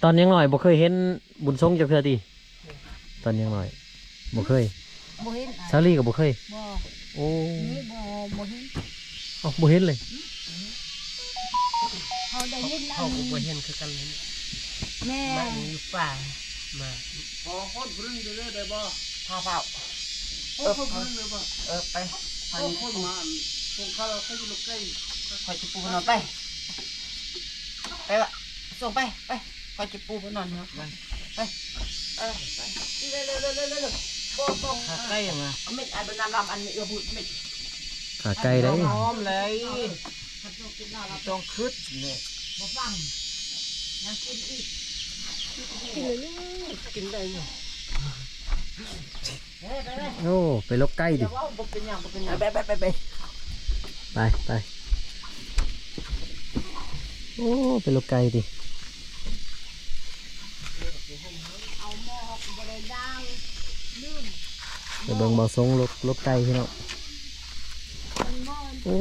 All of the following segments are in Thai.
ตอนยังหน่อยบ่เคยเห็นบุญทรงจักเทื่อติตอนยังหน่อยบ่เคยบ่เห็นซาลี่ก็บ่เคยบ่โอ้นี่บ่เห็นเอ้าบ่เห็นเลยเขาได้ยินเขาบ่เห็นคือกันเลยแม่มาอยู่ป่ามาพอคนพื้นได้ได้บ่พาเฝ้าคนพื้นเลยบ่ไปพอคนมาคงเขาเขาอยู่ใกล้คอยจะปูนอนไปละส่งไปคอยจะปูนอนเนาะไปเร็วบ่ใกล้ยังไงไม่อันเป็นน้ำอันนี้บุญไม่ขาไก่ได้หอมเลยต้องคึดเนี่ยบ่ฟังยังกินอีกกินได้เนี่ยโอ้ไปลกไก่ดิไปโอ้ไปลกไก่ดิเอาหม้อบ่ได้ดังลืมไปเบิ่งบ่ทรงลกไก่พี่น้องโอ้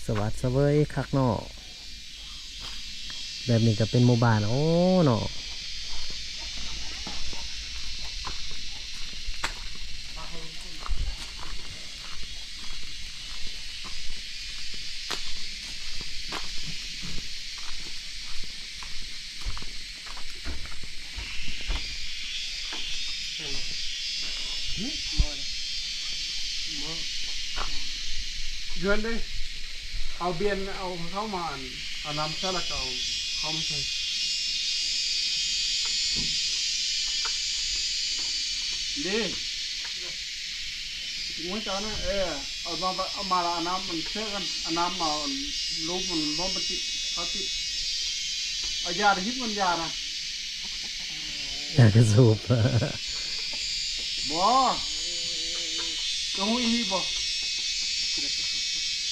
สวัสดิ์เสวยคักเนาะแบบนี้ก็เป็นหมู่บ้านโอ้เนาะเดือนได้เอาเบียนเอาเข้ามาเอาน้ำเสละเอาเข้ามาใส่ดีหัวจอนะเอามาละน้ำมันเชื่อกันน้ำมาลูกมันบ่มันติดเขาติดเอายาฮิตมันยานะอยากจะสูบบ่ก็หูอีบ่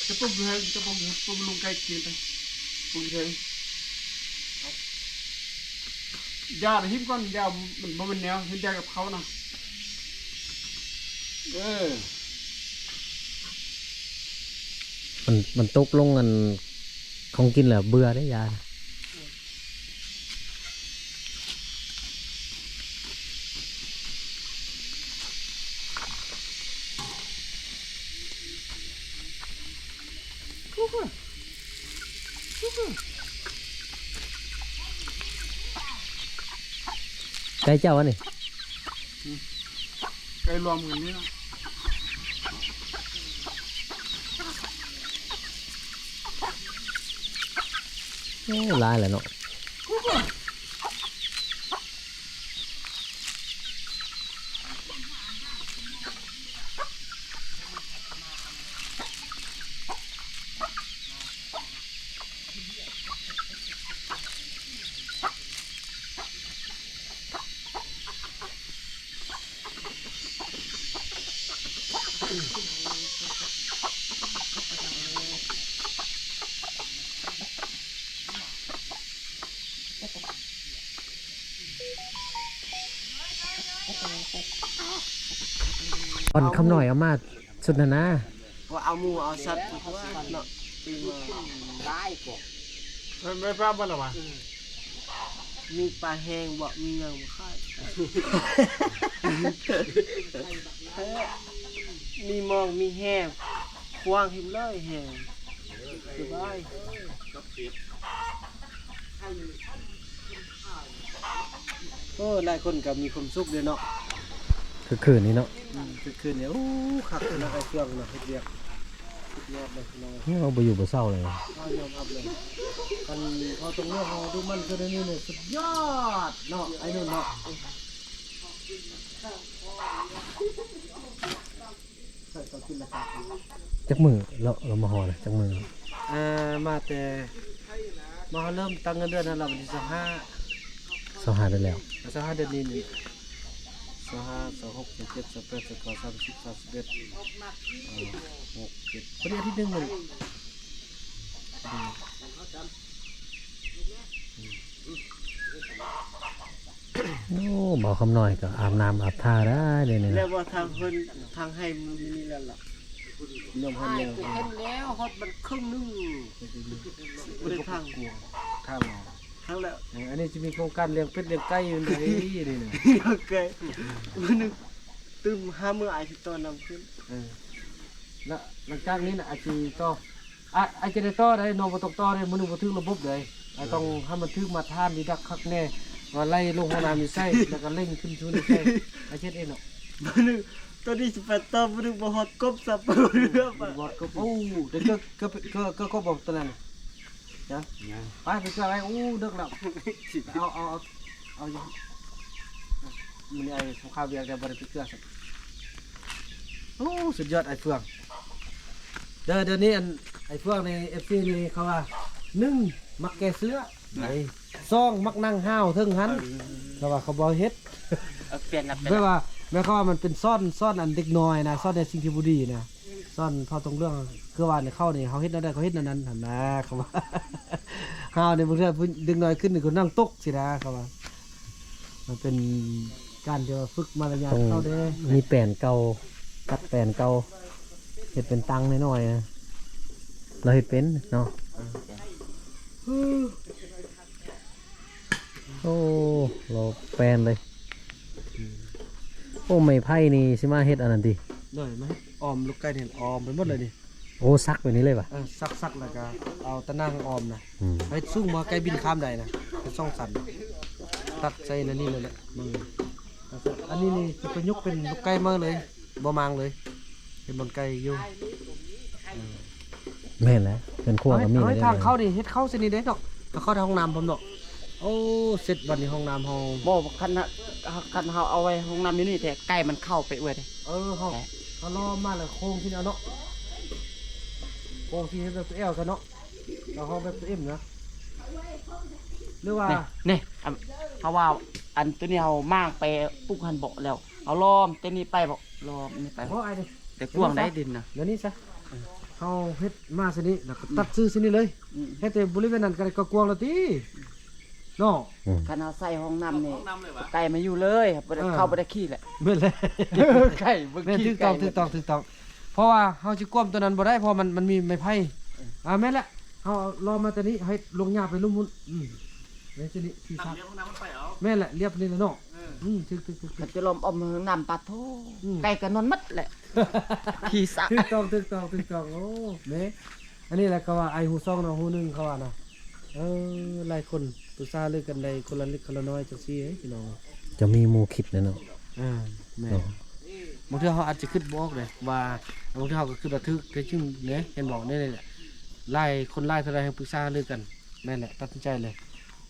จะปุ๊บเลยจะปุ๊บลุงไก่กินไปปุ๊บเลยยาหิมก่อนยามันบ่เป็นแนวเห็นยากับเขานะมันตกลงกันของกินแล้วเบื่อได้ยาไก่เจ้าอันนี้ไก่รวมกันนี่นะโอ้ลายแหละเนาะอ่อนคำหน่อยเอามาสุดนะว่าเอาหมูเอาสัตว์เนาะตีมาได้กว่าไม่ป้าบ้านหรอวะมีปลาแห้งบ่มีอย่างบ่ค่ายมีมองมีแห้งควางหิมเลยแห้งสบายโอ้หลายคนก็มีความสุขเลยเนาะคือคืนนี้เนาะคือคืนนี้โอ้ขับเลยนะไอ้เครื่องเนาะเฮ็ดเรียกสุดยอดเลยน้องเราไปอยู่บ่เศร้าเลยยอมรับเลยกันพอตรงนี้พอดูมันคือนี่เนี่ยสุดยอดเนาะไอ้นู่นเนาะจักมือเรามาหอนะจักมือมาแต่มาเริ่มตั้งเงินเดือนนั่นแหละวันที่25ได้แล้ว25เดือนนี้นี่25 26 27 28 29 30 31 6 7คนนี้ที่1มันโอ้บอกคำหน่อยก็อาบน้ำอาบท่าได้เลยเนี่ยแล้วว่าทางเพิ่นทางให้มันนี่แล้วล่ะยอมให้แล้วฮอดมันครึ่งนึงบ่ได้ทางกลัวทาง แหละ อันนี้จะมีโครงการเลี้ยงเป็ดเลี้ยงไก่อยู่ไหนนี่นะ โอเคมื้อนึงตื่น5มื้ออาจสิตอนนำขึ้น แล้วหลังจากนี้นะอาจจะต่ออาจจะได้ต่อได้นอนบ่ตกต่อได้มื้อนึงบ่ถึงระบบเลยต้องให้มันถึงมาทานดีดักคักแน่ว่าไล่ลงห้องน้ำมีไส้แล้วก็เร่งขึ้นชูนี่ไส้อาเช็ดเองเนาะ มื้อนึงตอนนี้สิไปต่อมื้อนึงบ่ฮอดกบสับเรือปะ บอดก็โอ้เด็กก็บอกตัวนั้นจ้ะไปเชื่ออะไรโอ้เด็กแล้วเอาอยู่มันไอ้สงครามเวียงแต่บริไปเชื่อสักโอ้สุดยอดไอ้เฟืองเดี๋ยวนี้อันไอ้เฟืองในFCนี่เขาว่า1มักแกเสื้อไอ้2มักนั่งห้าวเทิงหันเขาว่าเขาบ่เฮ็ด เปลี่ยนละเป็น ไม่ว่าแม้ว่ามันเป็นซ่อนอันเด็กน้อยนะซ่อนในสิ่งที่บ่ดีนะซ่อนเขาตรงเรื่องคือว่าเนี่ยเข้านี่เขาเฮ็ดได้เขาเฮ็ดนั้นหั่นนะเขาว่า เฮาเนี่ยบ่เทื่อเด็กน้อยขึ้นนี่ก็นั่งตกสินะเขาว่ามันเป็นการที่ว่าฝึกมารยาท ต้อง เขาเด้ มีแป้นเก่าตัดแป้นเก่าเฮ็ดเป็นตังน้อยๆนะเราเฮ็ดเป็นเนาะโอ้เราแปลนเลยโอ้ไม้ไผ่นี่สิมาเฮ็ดอันนั้นติ หน่อยมั้ยออมลูกไก่นี่ออมไปหมดเลยนี่ โอ้ซักแบบนี้เลยป่ะ ซักแล้วก็เอาตะนั่งออมนะ อืม ไปสู้มาไก่บินข้ามได้นะเป็นช่องสันตัดใส่นั่นนี่เลยแหละมึงอันนี้นี่จะไปยกเป็นลูกไก่มาเลยบ่มางเลยเป็นบนไก่อยู่ แม่นแล้วเป็นขั้วก็มี เอา เล ให้ ย ทางเข้าดิเฮ็ดเข้าสินี่เด้ดอกก็เข้าทางห้องน้ำผมดอกโอ้เสร็จวันนี้ห้องน้ำห้อง บ่คันเฮาเอาไว้ห้องน้ำอยู่นี่แต่ไก่มันเข้าไปเว้ยเด้ ห้องเขาล้อมาแล้วโค้งที่เอาเนาะโค้งที่เฮ็ดแบบเอวกันเนาะเราห้องแบบเอ็มนะหรือว่า นี่เฮาว่าอันตัวนี้เฮามั่างไปปลูกหันบ่แล้วเอาล้อมตัวนี้ไปบ่ล้อมนี่ไป เพราะไอ้นี่ แต่กว้างได้ดินนะ เดี๋ยวนี้ซะเขาเฮ็ดมาสินี่แล้วก็ตัดซื้อสินี่เลยเฮ็ดแต่บริเวณนั้นก็กว้างแล้วติเนาะ คันเฮาใส่ห้องน้ำนี่ไก่มาอยู่เลยบ่ได้เข้าบ่ได้ขี้แหละ แม่นเลย ไก่บ่ แม่น ขี้ ถูกต้องเพราะว่าเฮาสิกวมตัวนั้นบ่ได้เพราะมันมีไม้ไผ่แม่นแหละเฮารอมาตัวนี้ให้ลงหญ้าไปลุ่มมุนแม่นสินี่ที่ซักแม่นแหละเรียบนี่แหละเนาะถึก มันจะลมอมน้ำปลาโทไก่ก็นอนมัดแหละขี้สะ ถูกต้องโอ้แม่อันนี้แหละก็ว่าไอ้หูซ่องเนาะหูนึงเขาว่านะหลายคนปรึกษาเรื่องกันได้คนละเล็กคนละน้อยจังซี่พี่น้อง จะมีหมู่คิดนะเนาะ แม่บางทีเขาอาจจะคิดบอกเลยว่าบางทีเขาก็คือระทึกแต่จริงเนี่ยเห็นบอกนี่เลยแหละไล่คนไล่เท่าไรให้ปรึกษาเรื่องกันแม่นแหละตัดสินใจเลย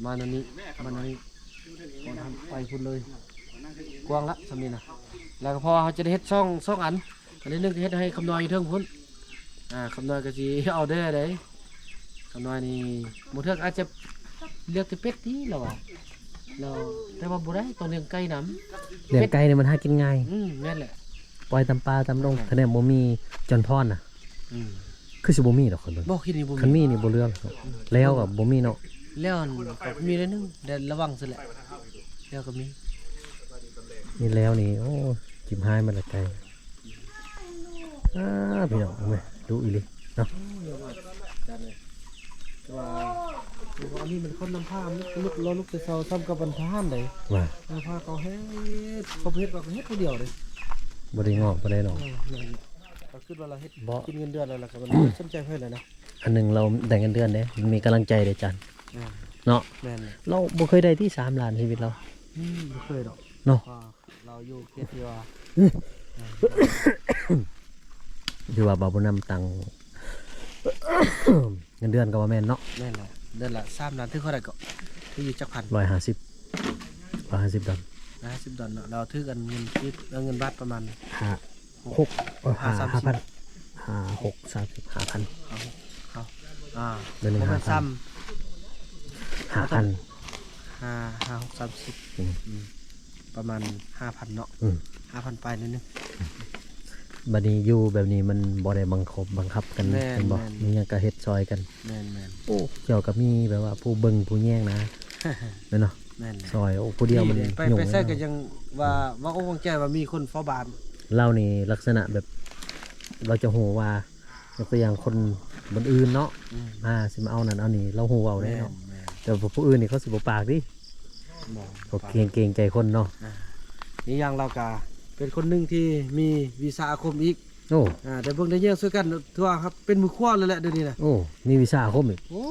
มาอันนี้ก่อนทำไปพุ่นเลยกว้างละสำนี้นะแล้วก็พอเขาจะได้เฮ็ดช่องอันนี้นึงก็เฮ็ดให้คำนอยอยู่เทิงพุ่นคำนอยก็สิเอาได้เลยคำนอยนี่บางทีอาจจะเลือกแต่เป็ดนี่แหละว่ะเราแต่ว่าบ่ได้ต้องเลี้ยงไก่น้ำ เลี้ยงไก่เนี่ยมันหากินง่าย นั่นแหละ ปล่อยตามป่าตามดงคะแนนบ่มีจอนพรน่ะคือสิบ่มีดอกคนเบิ่ง บอกคิดนี่บ่ คันมีนี่บ่เรื่องแล้วก็บ่มีเนาะ แล้วก็มีแล้วนึงแต่ระวังซะแหละแล้วก็มี นี่แล้วนี่โอ้จิบหายมาละไก่พี่น้องเอาไหมดูอีหลีเนาะ ว่าอันนี้มันคนนำผ้าลุกรอลุกแต่เช้าซ้ำกับบรรทานได้ ว่า ผ้าเขาเฮ็ดเขาเฮ็ดว่าเขาเฮ็ดผู้เดียวเลย บ่ได้งอกบ่ได้ดอก ก็คิดว่าเราเฮ็ด บ่ กินเงินเดือนแล้วล่ะก็มันสนใจเพิ่นเลยนะ อันหนึงเราได้เงินเดือนเด้มันมีกำลังใจเด้จันเนาะ แม่น เราบ่เคยได้ที่3ล้านชีวิตเรา บ่เคยดอก เนาะ เราอยู่เขตที่ว่า ที่ว่าบ่าวบ่นำตังค์ เงินเดือนก็ว่าแม่นเนาะ แม่นแหละเดือนละ3ล้านถึงเท่าไหร่ก็ที่อยู่จักพัน 150 150ดอล 50ดอลลาร์เราถือกันเงินคิดเงินบาทประมาณ 5,000 5,000 เดือนหนึ่ง ประมาณ 5,000 5,000 5,630 อืม ประมาณ 5,000 เนาะ 5,000 ไปนิดนึง บัดนี้อยู่แบบนี้มันบ่ได้บังคับกัน แม่น เห็นบ่ แม่น มีหยังก็เฮ็ดซอยกัน แม่น โอ้เจ้าก็มีแบบว่าผู้เบิ่งผู้แย่งนะแม่นเนาะ แม่น ซอยโอ้ผู้เดียวมัน ไป ยุ่ง ไปใส่ก็ เนาะ ยังว่าโอ้วงใจว่ามีคนเฝ้าบ้าน เรานี่ลักษณะแบบ เราจะฮู้ว่ายกตัวอย่างคนบนอื่นเนาะสิมาเอานั่นเอานี่เราฮู้เว้าได้เนาะ แม่น แ แต่ผู้อื่นนี่เขาสิบ่ปากดิ บ่ เขาเกรงใจคนเนาะ นี่อย่างเราก็เป็นคนหนึงที่มีวีซ่าอาคมอีก โอ้ แต่เบิ่งได้เยอะช่วยกันทั่วครับเป็นมือขว้าเลยแหละเดี๋ยวนี้นะ โอ้มีวิชาอาคมอีก โอ้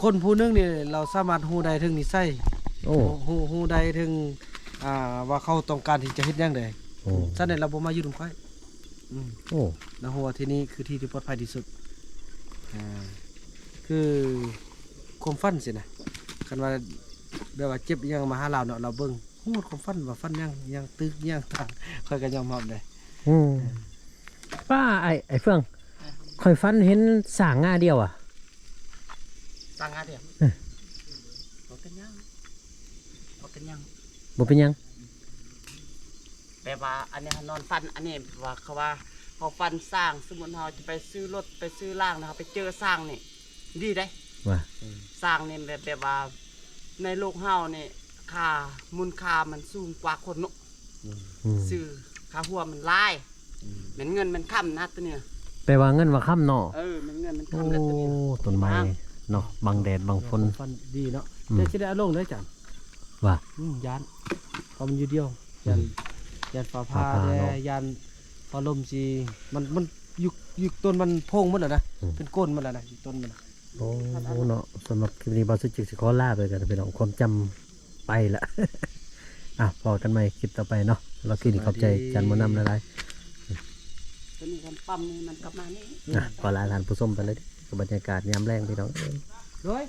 คนผู้หนึงนี่เราสามารถฮู้ได้ถึงนิสัย โอ้ ฮู้ได้ถึงว่าเขาต้องการที่จะเฮ็ดหยังได้ โอ้ ฉะนั้นเราบ่มาอยู่นำค่อยอืม โอ้ แล้วฮู้ว่าที่นี่คือที่ที่ปลอดภัยที่สุดคือความฝันสินะคันว่าแบบว่าเจ็บอิหยังมาหาเราเนาะเราเบิ่งฮู้ความฝันว่าฝันหยังตึกหยังต่างค่อยก็ยอมรับได้ ป้าไอ้เฟื่องข่อยฟันเห็นสางงาเดียวอ่ะ สร้างงานเดียวบ่เป็นหยังบ่เป็นหยัง บ่เป็นหยัง แต่ว่าอันนี้นอนฟันอันนี้ว่าเขาว่าเขาฟันสร้างสมมุติเราจะไปซื้อรถไปซื้อล่างนะครับไปเจอสร้างนี่ดีได้ ว่า สร้างนี่แบบว่าในโลกเฮานี่ค่ามูลค่ามันสูงกว่าคนเนาะ อืม ซื้อค่าหัวมันหลายเหมือนเงินมันค่ำนะตัวเนี่ย แปลว่าเงินว่าค่ำเนาะ เหมือนเงินมัน โอ้ ค่ำแล้วตัวเนี่ย ต้นไม้เนาะบังแดดบังฝน ฝันดีเนาะ อืม แต่สิได้เอาลงเลยจัน ว่า ยานเพราะมันอยู่เดียวยันฟ้าผ่า ฟ้าผ่า แล้ เนาะ ยันฟ้าลมสิมันอยู่ต้นมันโพงหมดแล้วนะ อืม เป็นก้นหมดแล้วนะอยู่ต้นมันน่ะ โอ้เนาะสำหรับคลิปนี้บอสจิกสิขอลาไปกันพี่น้องความจำไปละ อ่ะพอกันใหม่คลิปต่อไปเนาะแล้วคลิปนี้ขอบใจจันมอนำหลาย ตัวนี้กันปั๊มนี่มันกลับมานี่ ๆขอลาทานผู้ชมไปเลยกับบรรยากาศยามแรงพี่น้อง ด้วย